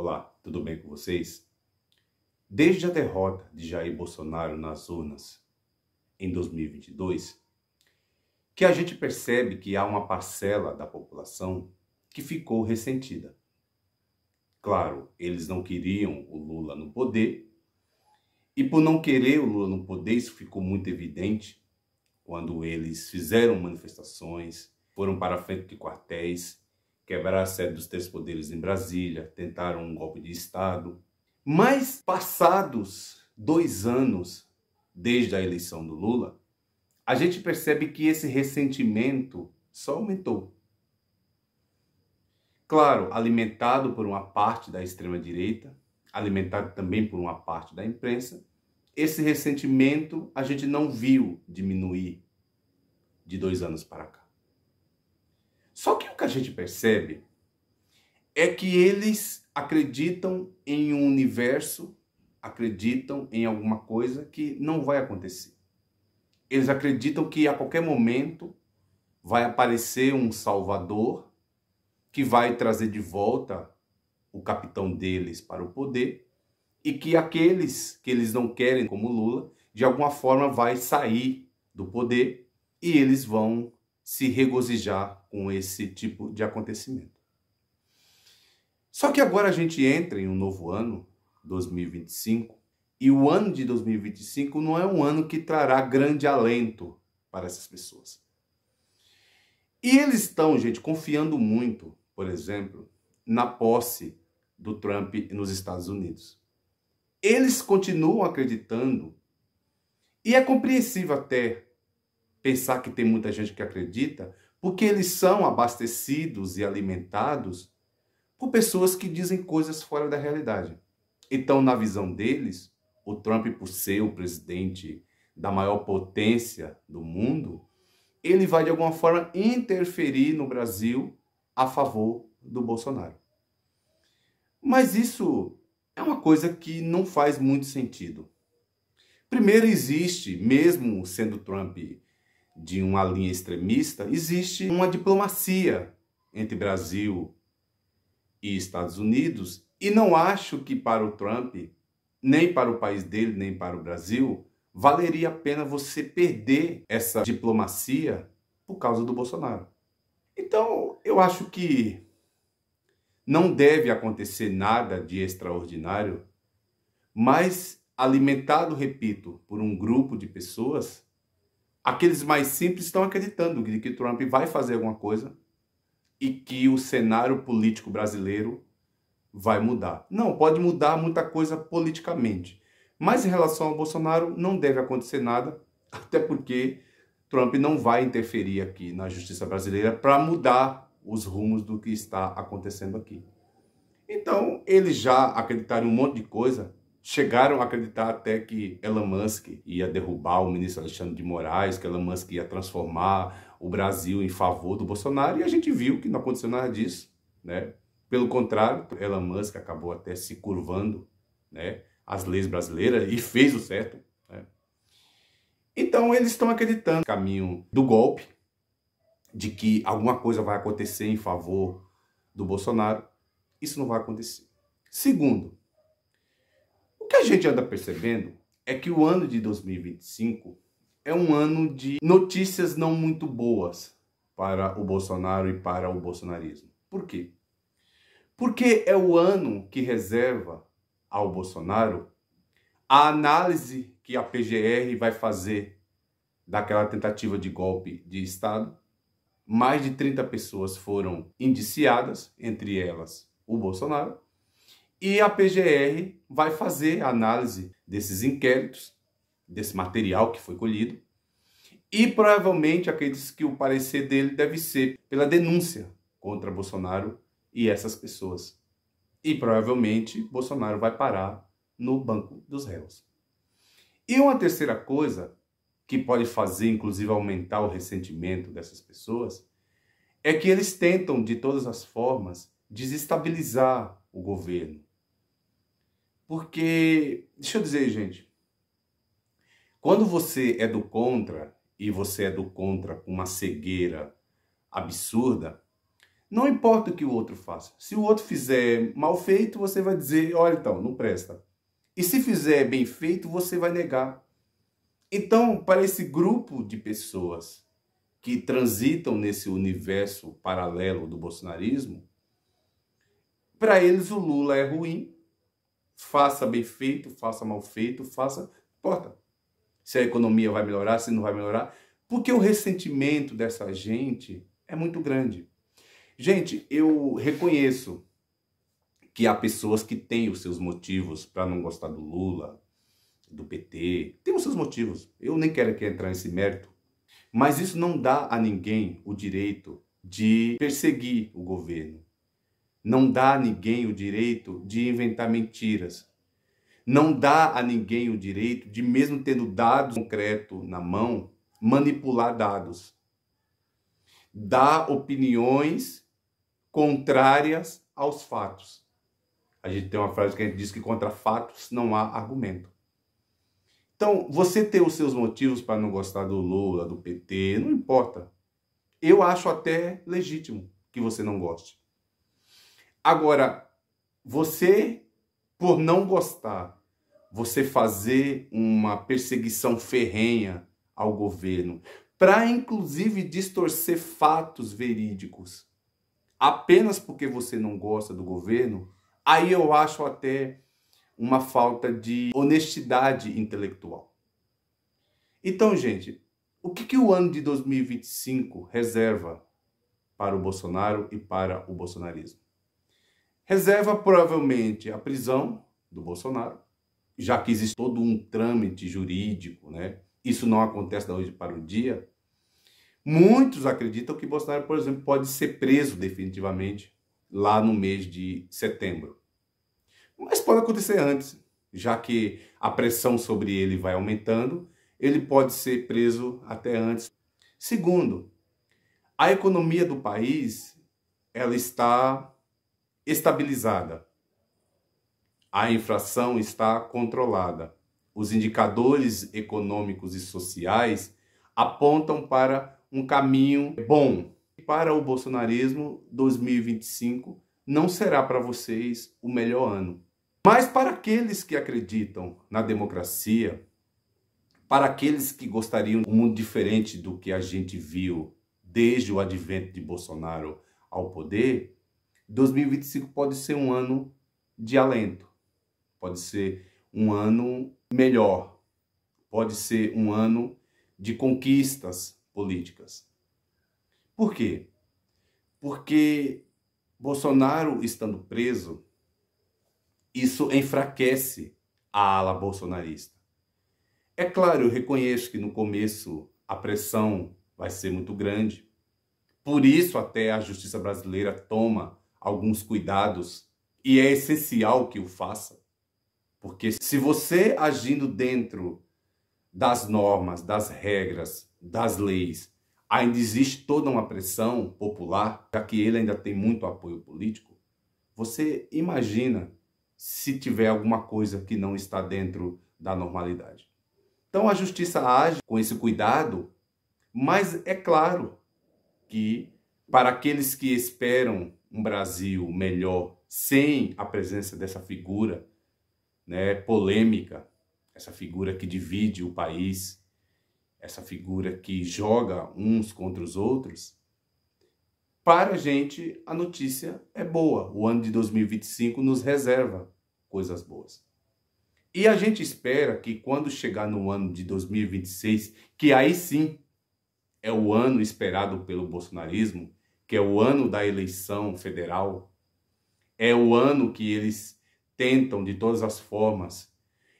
Olá, tudo bem com vocês? Desde a derrota de Jair Bolsonaro nas urnas em 2022, que a gente percebe que há uma parcela da população que ficou ressentida. Claro, eles não queriam o Lula no poder, e por não querer o Lula no poder, isso ficou muito evidente quando eles fizeram manifestações, foram para a frente de quartéis, quebraram a sede dos três poderes em Brasília, tentaram um golpe de Estado. Mas, passados 2 anos desde a eleição do Lula, a gente percebe que esse ressentimento só aumentou. Claro, alimentado por uma parte da extrema-direita, alimentado também por uma parte da imprensa, esse ressentimento a gente não viu diminuir de 2 anos para cá. Só que o que a gente percebe é que eles acreditam em um universo, acreditam em alguma coisa que não vai acontecer. Eles acreditam que a qualquer momento vai aparecer um salvador que vai trazer de volta o capitão deles para o poder e que aqueles que eles não querem, como Lula, de alguma forma vai sair do poder e eles vão se regozijar com esse tipo de acontecimento. Só que agora a gente entra em um novo ano, 2025, e o ano de 2025 não é um ano que trará grande alento para essas pessoas. E eles estão, gente, confiando muito, por exemplo, na posse do Trump nos Estados Unidos. Eles continuam acreditando, e é compreensível até pensar que tem muita gente que acredita, porque eles são abastecidos e alimentados por pessoas que dizem coisas fora da realidade. Então, na visão deles, o Trump, por ser o presidente da maior potência do mundo, ele vai de alguma forma interferir no Brasil a favor do Bolsonaro. Mas isso é uma coisa que não faz muito sentido. Primeiro, existe, mesmo sendo Trump de uma linha extremista, existe uma diplomacia entre Brasil e Estados Unidos, e não acho que para o Trump, nem para o país dele, nem para o Brasil, valeria a pena você perder essa diplomacia por causa do Bolsonaro. Então, eu acho que não deve acontecer nada de extraordinário, mas alimentado, repito, por um grupo de pessoas, aqueles mais simples estão acreditando que Trump vai fazer alguma coisa e que o cenário político brasileiro vai mudar. Não, pode mudar muita coisa politicamente, mas em relação ao Bolsonaro não deve acontecer nada, até porque Trump não vai interferir aqui na justiça brasileira para mudar os rumos do que está acontecendo aqui. Então, eles já acreditaram em um monte de coisa, chegaram a acreditar até que Elon Musk ia derrubar o ministro Alexandre de Moraes, que Elon Musk ia transformar o Brasil em favor do Bolsonaro, e a gente viu que não aconteceu nada disso, né? Pelo contrário, Elon Musk acabou até se curvando, né, às leis brasileiras e fez o certo, né? Então, eles estão acreditando no caminho do golpe, de que alguma coisa vai acontecer em favor do Bolsonaro. Isso não vai acontecer. Segundo, o que a gente anda percebendo é que o ano de 2025 é um ano de notícias não muito boas para o Bolsonaro e para o bolsonarismo. Por quê? Porque é o ano que reserva ao Bolsonaro a análise que a PGR vai fazer daquela tentativa de golpe de Estado. Mais de 30 pessoas foram indiciadas, entre elas o Bolsonaro, e a PGR vai fazer a análise desses inquéritos, desse material que foi colhido, e provavelmente acredita que o parecer dele deve ser pela denúncia contra Bolsonaro e essas pessoas. E provavelmente Bolsonaro vai parar no banco dos réus. E uma terceira coisa que pode fazer, inclusive, aumentar o ressentimento dessas pessoas, é que eles tentam, de todas as formas, desestabilizar o governo. Porque, deixa eu dizer, gente, quando você é do contra, e você é do contra com uma cegueira absurda, Não importa o que o outro faça. Se o outro fizer mal feito, você vai dizer, olha então, não presta. E se fizer bem feito, você vai negar. Então, para esse grupo de pessoas que transitam nesse universo paralelo do bolsonarismo, para eles o Lula é ruim, faça bem feito, faça mal feito, faça, não importa se a economia vai melhorar, se não vai melhorar, porque o ressentimento dessa gente é muito grande. Gente, eu reconheço que há pessoas que têm os seus motivos para não gostar do Lula, do PT, tem os seus motivos. Eu nem quero aqui entrar nesse mérito. Mas isso não dá a ninguém o direito de perseguir o governo. Não dá a ninguém o direito de inventar mentiras. Não dá a ninguém o direito de, mesmo tendo dados concretos na mão, manipular dados. Dar opiniões contrárias aos fatos. A gente tem uma frase que a gente diz que contra fatos não há argumento. Então, você ter os seus motivos para não gostar do Lula, do PT, não importa. Eu acho até legítimo que você não goste. Agora, você, por não gostar, você fazer uma perseguição ferrenha ao governo, para inclusive distorcer fatos verídicos, apenas porque você não gosta do governo, aí eu acho até uma falta de honestidade intelectual. Então, gente, o que o ano de 2025 reserva para o Bolsonaro e para o bolsonarismo? Reserva provavelmente a prisão do Bolsonaro, já que existe todo um trâmite jurídico, né? Isso não acontece da hoje para o dia. Muitos acreditam que Bolsonaro, por exemplo, pode ser preso definitivamente lá no mês de setembro. Mas pode acontecer antes, já que a pressão sobre ele vai aumentando, ele pode ser preso até antes. Segundo, a economia do país, ela está estabilizada. A inflação está controlada. Os indicadores econômicos e sociais apontam para um caminho bom. Para o bolsonarismo, 2025 não será para vocês o melhor ano. Mas para aqueles que acreditam na democracia, para aqueles que gostariam de um mundo diferente do que a gente viu desde o advento de Bolsonaro ao poder, 2025 pode ser um ano de alento, pode ser um ano melhor, pode ser um ano de conquistas políticas. Por quê? Porque Bolsonaro estando preso, isso enfraquece a ala bolsonarista. É claro, eu reconheço que no começo a pressão vai ser muito grande. Por isso até a justiça brasileira toma alguns cuidados e é essencial que o faça. Porque se você agindo dentro das normas, das regras, das leis, ainda existe toda uma pressão popular, já que ele ainda tem muito apoio político, você imagina se tiver alguma coisa que não está dentro da normalidade. Então a justiça age com esse cuidado, mas é claro que para aqueles que esperam um Brasil melhor sem a presença dessa figura, né, polêmica, essa figura que divide o país, essa figura que joga uns contra os outros, para a gente a notícia é boa. O ano de 2025 nos reserva coisas boas. E a gente espera que quando chegar no ano de 2026, que aí sim é o ano esperado pelo bolsonarismo, que é o ano da eleição federal, é o ano que eles tentam de todas as formas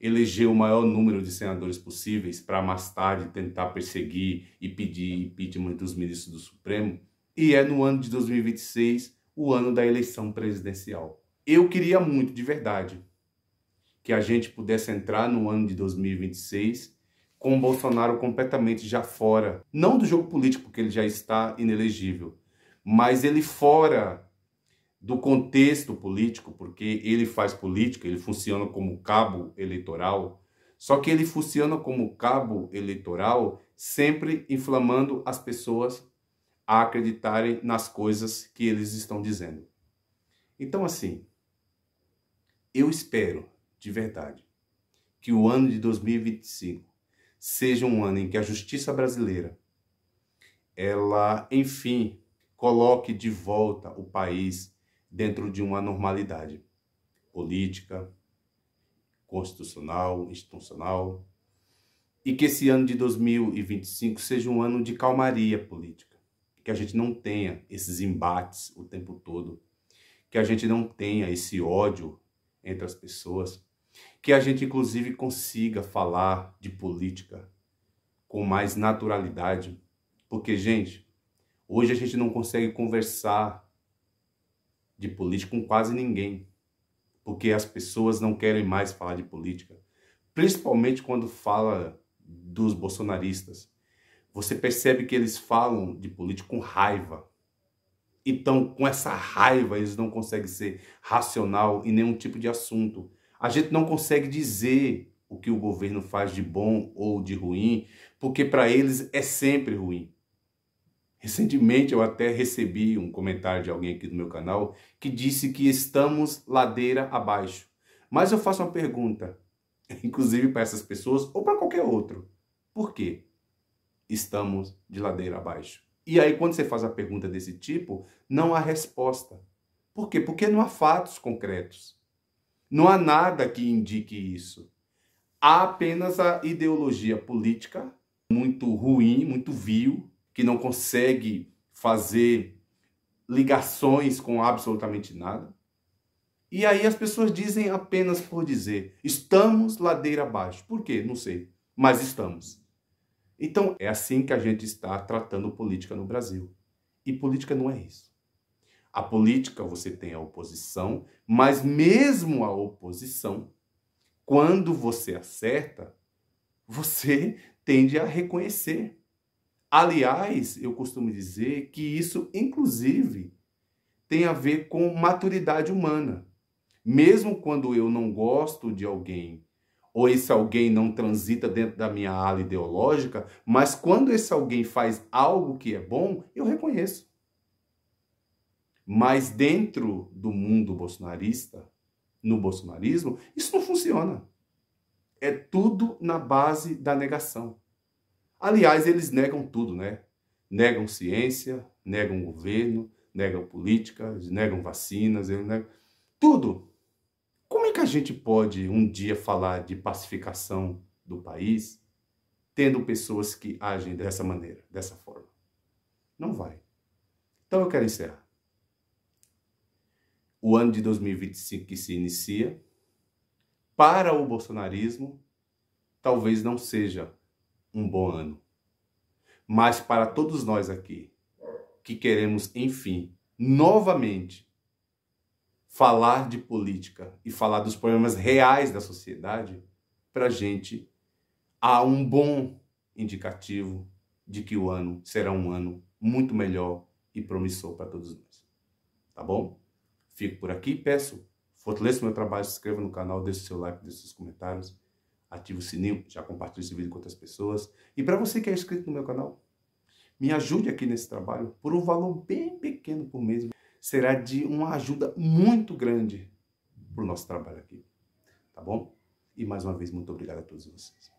eleger o maior número de senadores possíveis para mais tarde tentar perseguir e pedir impeachment dos ministros do Supremo. E é no ano de 2026 o ano da eleição presidencial. Eu queria muito, de verdade, que a gente pudesse entrar no ano de 2026 com o Bolsonaro completamente já fora, não do jogo político, porque ele já está inelegível, mas ele fora do contexto político, porque ele faz política, ele funciona como cabo eleitoral, só que ele funciona como cabo eleitoral sempre inflamando as pessoas a acreditarem nas coisas que eles estão dizendo. Então, assim, eu espero, de verdade, que o ano de 2025 seja um ano em que a justiça brasileira, ela, enfim, coloque de volta o país dentro de uma normalidade política, constitucional, institucional, e que esse ano de 2025 seja um ano de calmaria política, que a gente não tenha esses embates o tempo todo, que a gente não tenha esse ódio entre as pessoas, que a gente inclusive consiga falar de política com mais naturalidade, porque, gente, hoje a gente não consegue conversar de política com quase ninguém, porque as pessoas não querem mais falar de política, principalmente quando fala dos bolsonaristas. Você percebe que eles falam de política com raiva. Então, com essa raiva, eles não conseguem ser racional em nenhum tipo de assunto. A gente não consegue dizer o que o governo faz de bom ou de ruim, porque para eles é sempre ruim. Recentemente eu até recebi um comentário de alguém aqui do meu canal que disse que estamos ladeira abaixo. Mas eu faço uma pergunta, inclusive para essas pessoas ou para qualquer outro. Por quê estamos de ladeira abaixo? E aí, quando você faz a pergunta desse tipo, não há resposta. Por quê? Porque não há fatos concretos. Não há nada que indique isso. Há apenas a ideologia política muito ruim, muito vil, que não consegue fazer ligações com absolutamente nada. E aí as pessoas dizem apenas por dizer, estamos ladeira abaixo. Por quê? Não sei, mas estamos. Então, é assim que a gente está tratando política no Brasil. E política não é isso. A política, você tem a oposição, mas mesmo a oposição, quando você acerta, você tende a reconhecer. Aliás, eu costumo dizer que isso, inclusive, tem a ver com maturidade humana. Mesmo quando eu não gosto de alguém, ou esse alguém não transita dentro da minha ala ideológica, mas quando esse alguém faz algo que é bom, eu reconheço. Mas dentro do mundo bolsonarista, no bolsonarismo, isso não funciona. É tudo na base da negação. Aliás, eles negam tudo, né? Negam ciência, negam governo, negam política, negam vacinas, eles negam tudo. Como é que a gente pode um dia falar de pacificação do país tendo pessoas que agem dessa maneira, dessa forma? Não vai. Então eu quero encerrar. O ano de 2025 que se inicia, para o bolsonarismo, talvez não seja um bom ano. Mas para todos nós aqui, que queremos, enfim, novamente, falar de política e falar dos problemas reais da sociedade, para a gente há um bom indicativo de que o ano será um ano muito melhor e promissor para todos nós. Tá bom? Fico por aqui, peço, fortaleça o meu trabalho, se inscreva no canal, deixe seu like, deixe seus comentários, ative o sininho, já compartilhe esse vídeo com outras pessoas. E para você que é inscrito no meu canal, me ajude aqui nesse trabalho por um valor bem pequeno por mês. Será de uma ajuda muito grande para o nosso trabalho aqui. Tá bom? E mais uma vez, muito obrigado a todos vocês.